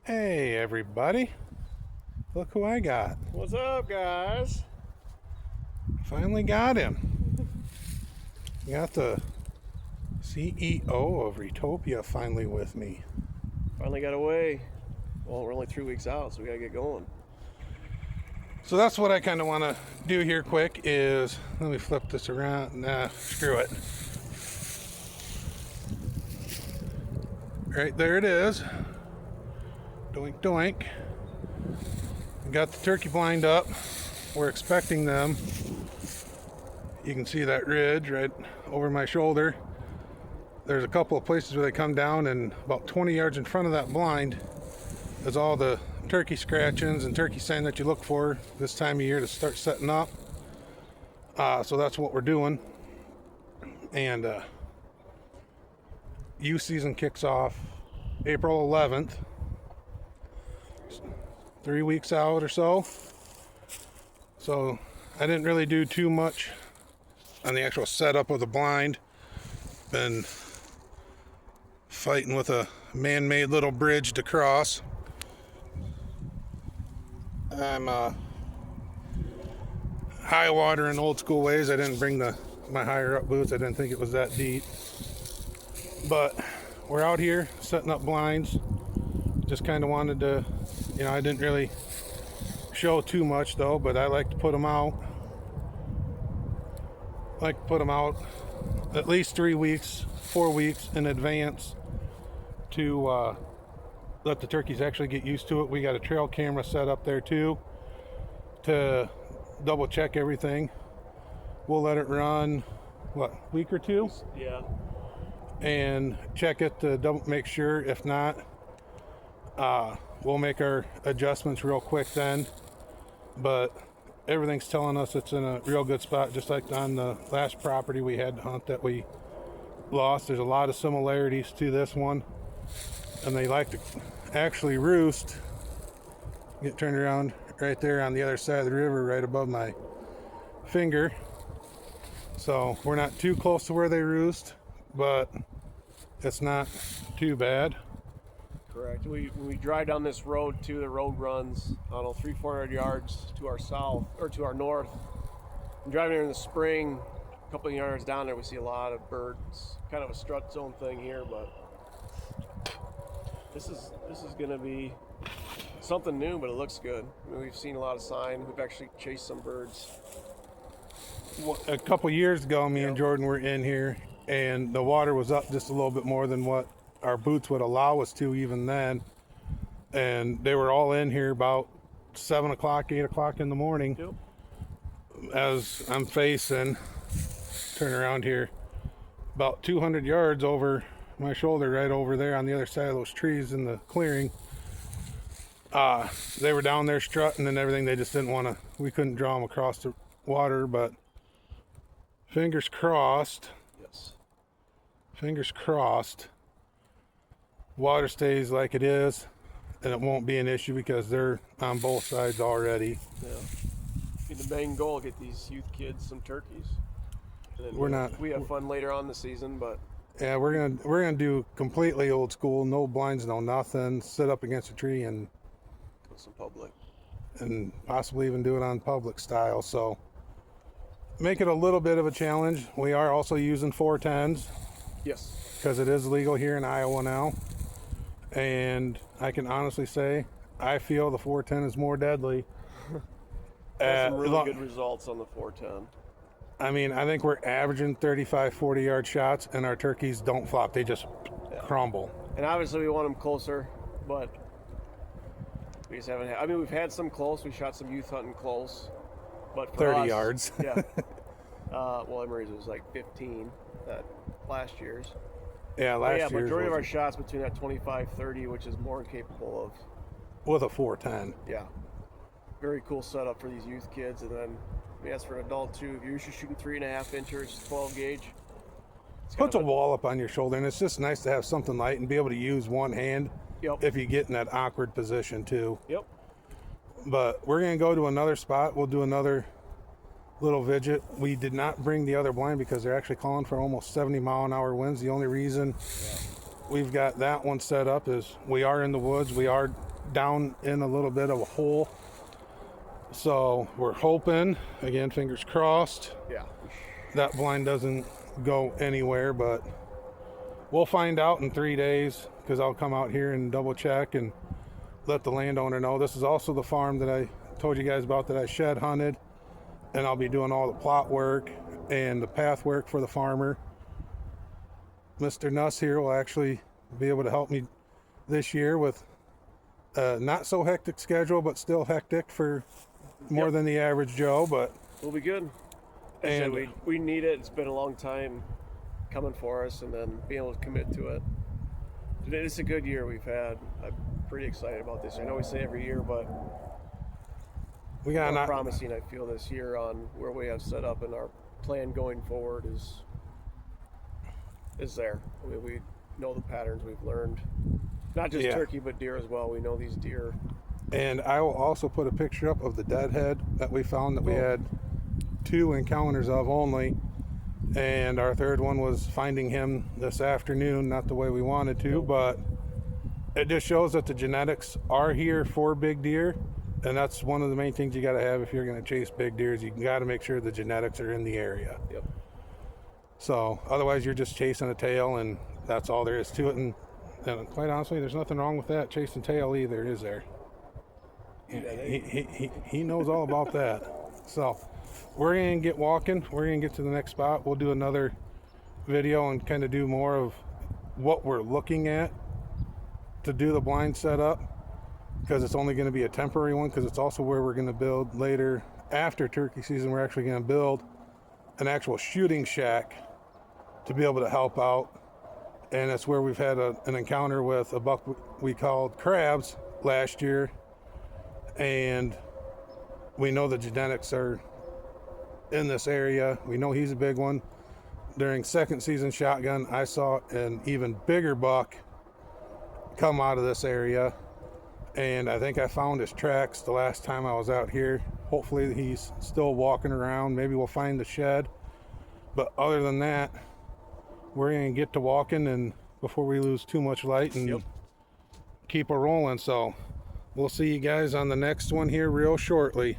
Hey everybody, look who I got. What's up, guys? Finally got him. Got the CEO of Retopia finally with me. Finally got away. Well, we're only 3 weeks out, so we gotta get going. So that's what I kind of want to do here quick is, let me flip this around. Nah, screw it. Right there it is. Doink doink. Got the turkey blind up. We're expecting them. You can see that ridge right over my shoulder. There's a couple of places where they come down, and about 20 yards in front of that blind is all the turkey scratchings and turkey sign that you look for this time of year to start setting up. So that's what we're doing. And youth season kicks off April 11th. 3 weeks out or so. So I didn't really do too much on the actual setup of the blind. Been fighting with a man-made little bridge to cross. I'm high water in old school ways. I didn't bring my higher up boots. I didn't think it was that deep. But we're out here setting up blinds. Just kind of wanted to, I didn't really show too much though, but I like to put them out. At least 3 weeks, 4 weeks in advance to let the turkeys actually get used to it. We got a trail camera set up there too to double check everything. We'll let it run, week or two? Yeah. And check it to make sure. If not, we'll make our adjustments real quick then. But everything's telling us it's in a real good spot, just like on the last property we had to hunt that we lost. There's a lot of similarities to this one, and they like to actually roost. Get turned around right there on the other side of the river, right above my finger. So we're not too close to where they roost, but it's not too bad. Correct. When we drive down this road too, the road runs, I don't know, 300-400 yards to our south, or to our north. I'm driving here in the spring, a couple of yards down there, we see a lot of birds. Kind of a strut zone thing here, but this is gonna be something new, but it looks good. I mean, we've seen a lot of sign. We've actually chased some birds. A couple years ago, me and Jordan were in here, and the water was up just a little bit more than what our boots would allow us to even then. And they were all in here about 7 o'clock, 8 o'clock in the morning. Yep. As I'm facing, turn around here, about 200 yards over my shoulder, right over there on the other side of those trees in the clearing. They were down there strutting and everything. They just didn't want to, we couldn't draw them across the water, but fingers crossed. Yes. Fingers crossed. Water stays like it is, and it won't be an issue because they're on both sides already. Yeah. I mean, the main goal, get these youth kids some turkeys. And then we have fun later on in the season, but yeah, we're gonna do completely old school, no blinds, no nothing. Sit up against a tree and with some public, and possibly even do it on public style. So make it a little bit of a challenge. We are also using 410s. Yes. Because it is legal here in Iowa now. And I can honestly say, I feel the 410 is more deadly. Some really good results on the 410. I mean, I think we're averaging 35, 40 yard shots, and our turkeys don't flop. They just crumble. And obviously we want them closer, but we just haven't I mean, we've had some close. We shot some youth hunting close. But for 30 us, yards. Yeah. Well, Emery's was like 15 that last year's. Yeah, last year's. Majority of our shots between that 25-30, which is more capable of. With a 410. Yeah. Very cool setup for these youth kids. And then, as for an adult too, if you're usually shooting 3.5 inches, 12 gauge. Puts a wall up on your shoulder, and it's just nice to have something light and be able to use one hand. Yep. If you get in that awkward position too. Yep. But we're going to go to another spot. We'll do another little vidget. We did not bring the other blind because they're actually calling for almost 70 mile an hour winds. The only reason we've got that one set up is we are in the woods. We are down in a little bit of a hole. So we're hoping, again, fingers crossed, Yeah. that blind doesn't go anywhere, but we'll find out in 3 days because I'll come out here and double check and let the landowner know. This is also the farm that I told you guys about that I shed hunted, and I'll be doing all the plot work and the path work for the farmer. Mr. Nuss here will actually be able to help me this year with a not so hectic schedule, but still hectic for more than the average Joe, but We'll be good. And- we need it. It's been a long time coming for us, and then being able to commit to it. It's a good year we've had. I'm pretty excited about this. I know we say every year, but we got more not promising I feel this year on where we have set up, and our plan going forward is there. I mean, we know the patterns we've learned, not just Yeah. turkey but deer as well. We know these deer. And I will also put a picture up of the deadhead that we found that we had 2 encounters of only. And our third one was finding him this afternoon, not the way we wanted to, but it just shows that the genetics are here for big deer. And that's one of the main things you got to have if you're going to chase big deer is you got to make sure the genetics are in the area. Yep. So otherwise you're just chasing a tail and that's all there is to it. And quite honestly, there's nothing wrong with that chasing tail either, is there? He knows all about that. So we're going to get walking. We're going to get to the next spot. We'll do another video and kind of do more of what we're looking at to do the blind setup, because it's only going to be a temporary one, because it's also where we're going to build later after turkey season. We're actually going to build an actual shooting shack to be able to help out. And that's where we've had an encounter with a buck we called Crabs last year. And we know the genetics are in this area. We know he's a big one. During second season shotgun, I saw an even bigger buck come out of this area. And I think I found his tracks the last time I was out here. Hopefully he's still walking around. Maybe we'll find the shed. But other than that, we're going to get to walking and before we lose too much light and keep it rolling. So we'll see you guys on the next one here real shortly.